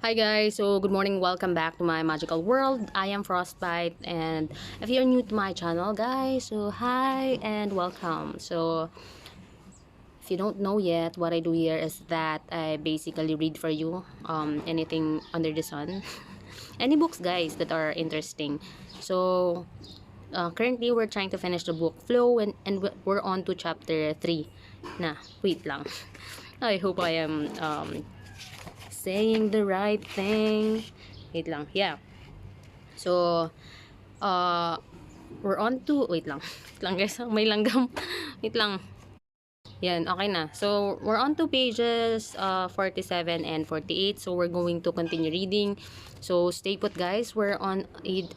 Hi guys, so good morning, welcome back to my magical world. I am Frostbite, and if you're new to my channel guys, so hi and welcome. So if you don't know yet, what I do here is that I basically read for you anything under the sun. Any books guys that are interesting. So currently we're trying to finish the book Flow, and we're on to chapter 3 na. Wait lang. I hope I am saying the right thing. Wait lang. Yeah. So, uh, we're on to, wait lang. Wait lang guys, may langgam. Wait lang. Yan, okay na. So, we're on to pages 47 and 48. So, we're going to continue reading. So, stay put guys. We're on a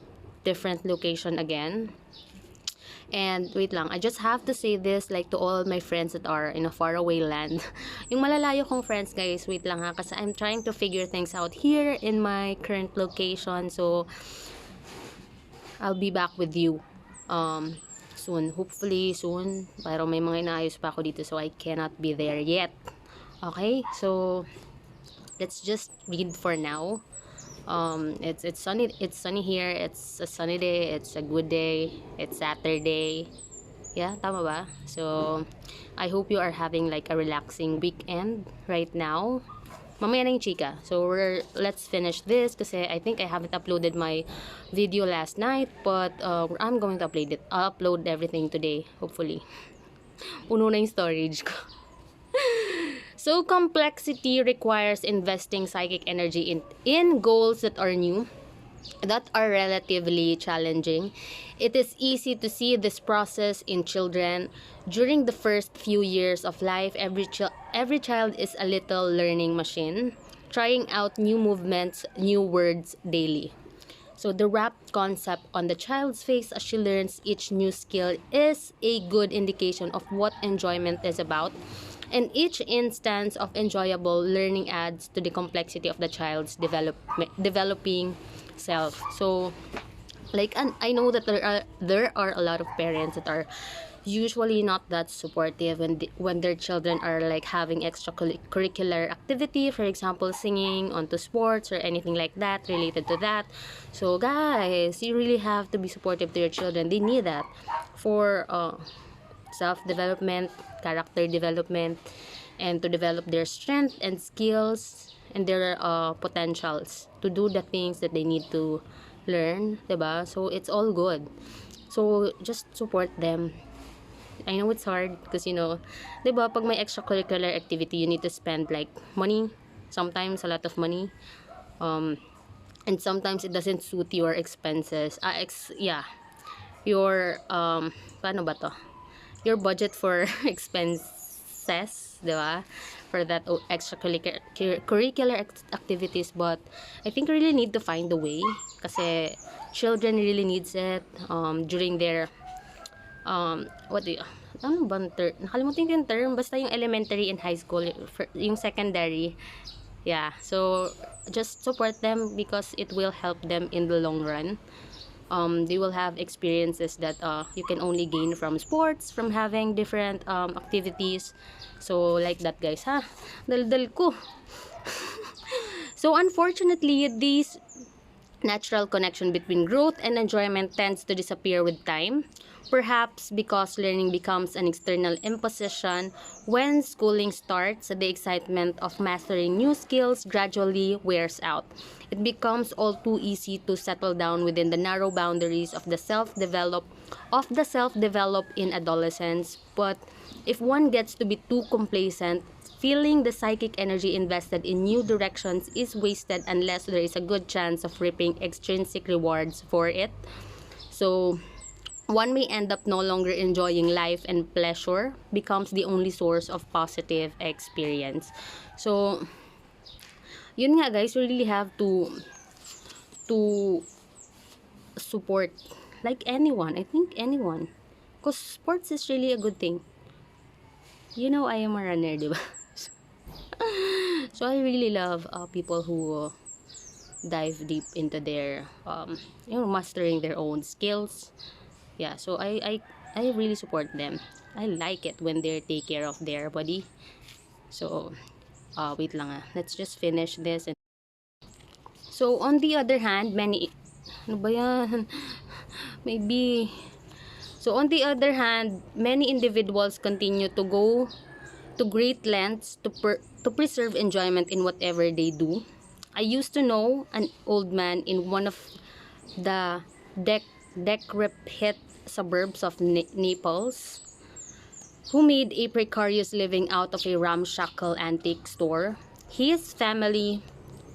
different location again. And wait lang, I just have to say this like to all my friends that are in a faraway land. Yung malalayo kong friends guys, wait lang ha, kasi I'm trying to figure things out here in my current location. So, I'll be back with you soon. Hopefully soon. Pero may mga inaayos pa ako dito so I cannot be there yet. Okay? So, let's just read for now. It's sunny here. It's a sunny day. It's a good day. It's Saturday. Yeah, tama ba? So, I hope you are having like a relaxing weekend right now. Mamaya na yung chika. So, let's finish this kasi I think I haven't uploaded my video last night, but I'm going to upload everything today, hopefully. Puno na yung storage ko. So, complexity requires investing psychic energy in goals that are new, that are relatively challenging. It is easy to see this process in children. During the first few years of life, every child is a little learning machine, trying out new movements, new words daily. So the rapt concept on the child's face as she learns each new skill is a good indication of what enjoyment is about. And each instance of enjoyable learning adds to the complexity of the child's developing self. So, like, and I know that there are a lot of parents that are usually not that supportive when their children are like having extracurricular activity, for example singing, onto sports or anything like that related to that. So guys, you really have to be supportive to your children. They need that for self-development, character development, and to develop their strength and skills and their potentials to do the things that they need to learn, diba? So it's all good. So just support them. I know it's hard because diba, pag may extracurricular activity, you need to spend like money, sometimes a lot of money. And sometimes it doesn't suit your expenses. Your paano ba to? Your budget for expenses, di ba? For that extracurricular activities. But I think we really need to find a way kasi children really needs it during their what do you ano bang term? Nakalimutan ko yung term. Basta yung elementary and high school, yung secondary. Yeah, so just support them because it will help them in the long run. They will have experiences that you can only gain from sports, from having different activities. So like that guys, ha? Daldal ko. So unfortunately, these natural connection between growth and enjoyment tends to disappear with time, perhaps because learning becomes an external imposition. When schooling starts, the excitement of mastering new skills gradually wears out. It becomes all too easy to settle down within the narrow boundaries of the self-develop in adolescence. But if one gets to be too complacent, feeling the psychic energy invested in new directions is wasted unless there is a good chance of reaping extrinsic rewards for it. So, one may end up no longer enjoying life, and pleasure becomes the only source of positive experience. So, yun nga guys, we really have to support like anyone. I think anyone. Because sports is really a good thing. I am a runner, di ba? So I really love people who dive deep into their mastering their own skills. Yeah, so I really support them. I like it when they take care of their body. So wait lang let's just finish this. So, on the other hand, ano ba yan? Maybe. So, on the other hand, many individuals continue to go to great lengths to preserve enjoyment in whatever they do. I used to know an old man in one of the decrepit suburbs of Naples who made a precarious living out of a ramshackle antique store. His family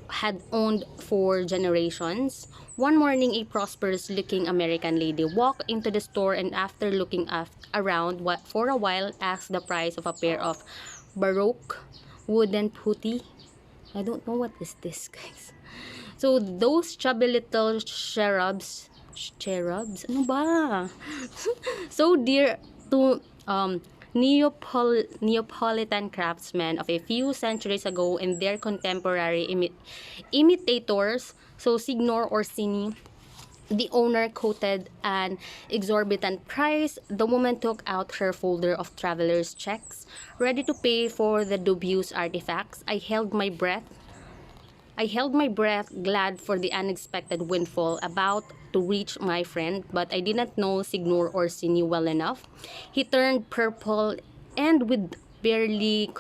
had owned for generations. One morning, a prosperous-looking American lady walked into the store and after looking around for a while, asked the price of a pair of Baroque wooden putti. I don't know what is this, guys. So, those chubby little cherubs, ano ba? So dear to Neapolitan craftsmen of a few centuries ago and their contemporary imitators. So Signor Orsini, the owner, quoted an exorbitant price. The woman took out her folder of traveler's checks, ready to pay for the dubious artifacts. I held my breath, glad for the unexpected windfall about to reach my friend, but I didn't know Signor Orsini well enough. He turned purple and with barely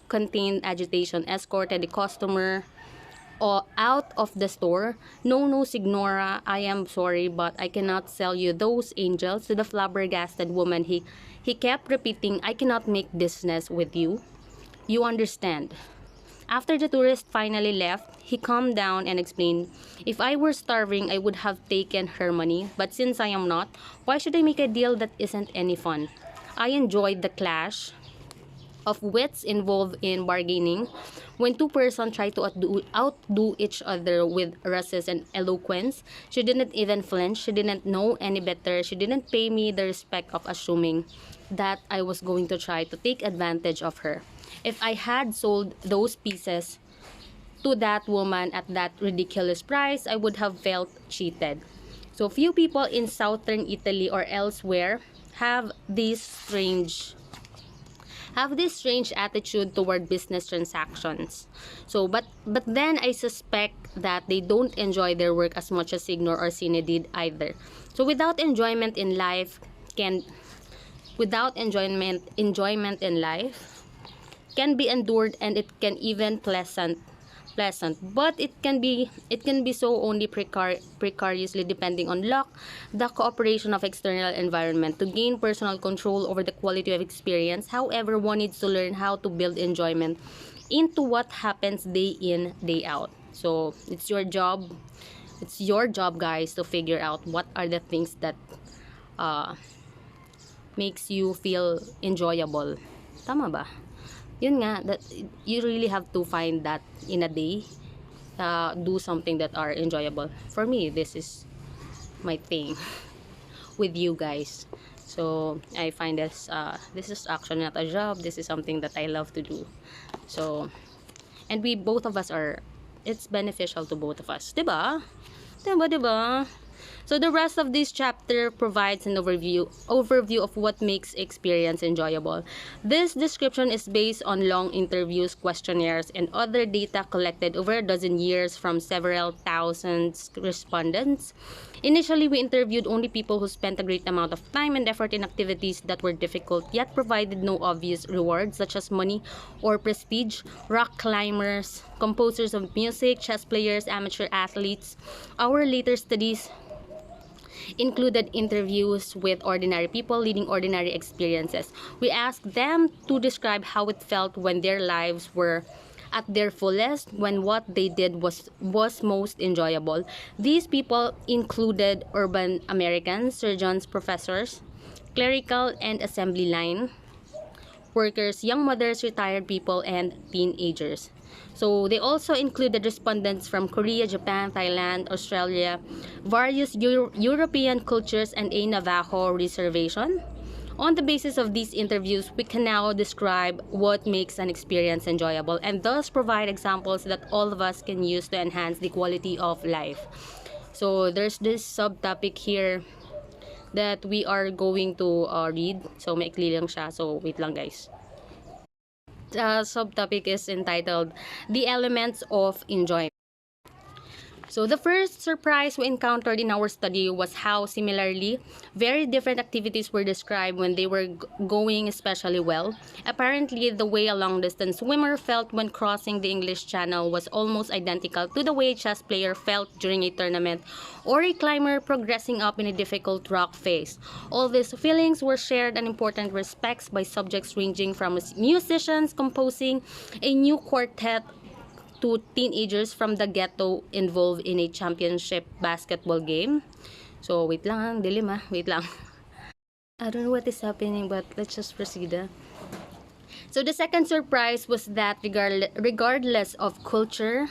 contained agitation escorted the customer out of the store. No, Signora, I am sorry, but I cannot sell you those angels. To the flabbergasted woman, he kept repeating, I cannot make business with you. You understand. After the tourist finally left, he calmed down and explained, if I were starving, I would have taken her money, but since I am not, why should I make a deal that isn't any fun? I enjoyed the clash of wits involved in bargaining when two persons try to outdo each other with ruses and eloquence. She didn't even flinch. She didn't know any better. She didn't pay me the respect of assuming that I was going to try to take advantage of her. If I had sold those pieces to that woman at that ridiculous price, I would have felt cheated. So few people in southern Italy or elsewhere have this strange attitude toward business transactions. So but then I suspect that they don't enjoy their work as much as Signor Orsini did either. So enjoyment in life can be endured, and it can even pleasant, but it can be so only precariously, depending on luck, the cooperation of external environment to gain personal control over the quality of experience. However, one needs to learn how to build enjoyment into what happens day in, day out. So it's your job, guys, to figure out what are the things that makes you feel enjoyable. Tama ba? Yun nga, that you really have to find that in a day. Do something that are enjoyable. For me, this is my thing with you guys. So I find this is actually not a job. This is something that I love to do. So, and we both of us are, it's beneficial to both of us, diba? Diba? So the rest of this chapter provides an overview of what makes experience enjoyable. This description is based on long interviews, questionnaires, and other data collected over a dozen years from several thousand respondents. Initially, we interviewed only people who spent a great amount of time and effort in activities that were difficult yet provided no obvious rewards such as money or prestige. Rock climbers, composers of music, chess players, amateur athletes. Our later studies included interviews with ordinary people leading ordinary experiences. We asked them to describe how it felt when their lives were at their fullest, when what they did was most enjoyable. These people included urban Americans, surgeons, professors, clerical and assembly line workers, young mothers, retired people, and teenagers. So they also included respondents from Korea, Japan, Thailand, Australia, various European cultures, and a Navajo reservation. On the basis of these interviews, we can now describe what makes an experience enjoyable and thus provide examples that all of us can use to enhance the quality of life. So there's this subtopic here that we are going to read. So maikli lang siya. So wait lang, guys. Subtopic is entitled The Elements of Enjoyment. So the first surprise we encountered in our study was how similarly very different activities were described when they were going especially well. Apparently, the way a long-distance swimmer felt when crossing the English Channel was almost identical to the way a chess player felt during a tournament or a climber progressing up in a difficult rock face. All these feelings were shared in important respects by subjects ranging from musicians composing a new quartet to teenagers from the ghetto involved in a championship basketball game. So, wait lang, dilim wait lang. I don't know what is happening, but let's just proceed. So, the second surprise was that regardless of culture,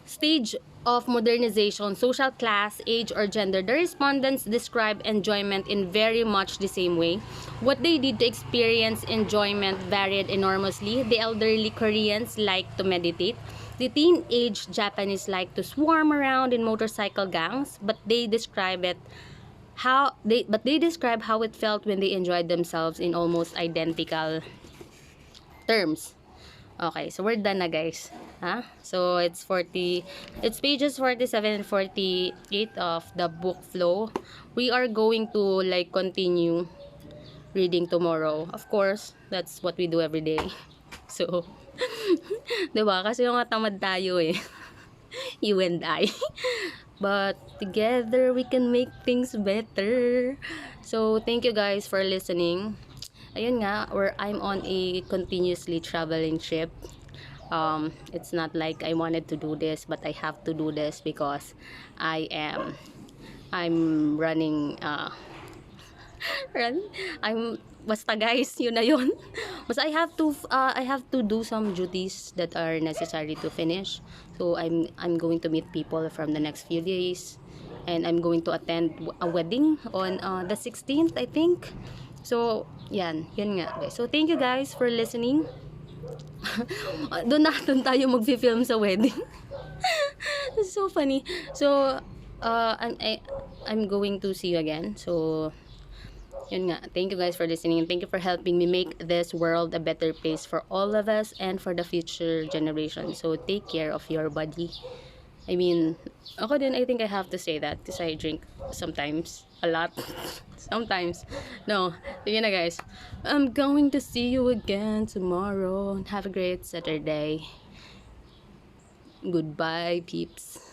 stage of modernization, social class, age, or gender, the respondents describe enjoyment in very much the same way. What they did to experience enjoyment varied enormously. The elderly Koreans liked to meditate. The teenage Japanese like to swarm around in motorcycle gangs, but they describe how it felt when they enjoyed themselves in almost identical terms. Okay, so we're done na, guys. So it's pages 47 and 48 of the book flow. We are going to like continue reading tomorrow. Of course, that's what we do every day. So, 'di ba? Kasi yung tamad tayo eh. You and I. But together we can make things better. So, thank you guys for listening. Ayun nga, I'm on a continuously traveling trip. It's not like I wanted to do this, but I have to do this because I'm running basta guys, yun na yun. But I have to do some duties that are necessary to finish. So I'm going to meet people from the next few days, and I'm going to attend a wedding on the 16th, I think. So yun nga guys. So thank you guys for listening. Doon natin tayo mag-film sa wedding. It's so funny. So I'm going to see you again. So yun nga, thank you guys for listening, and thank you for helping me make this world a better place for all of us and for the future generation. So take care of your body. I mean, ako din, I think I have to say that because I drink sometimes, a lot. Sometimes. No, sige na guys. I'm going to see you again tomorrow. Have a great Saturday. Goodbye, peeps.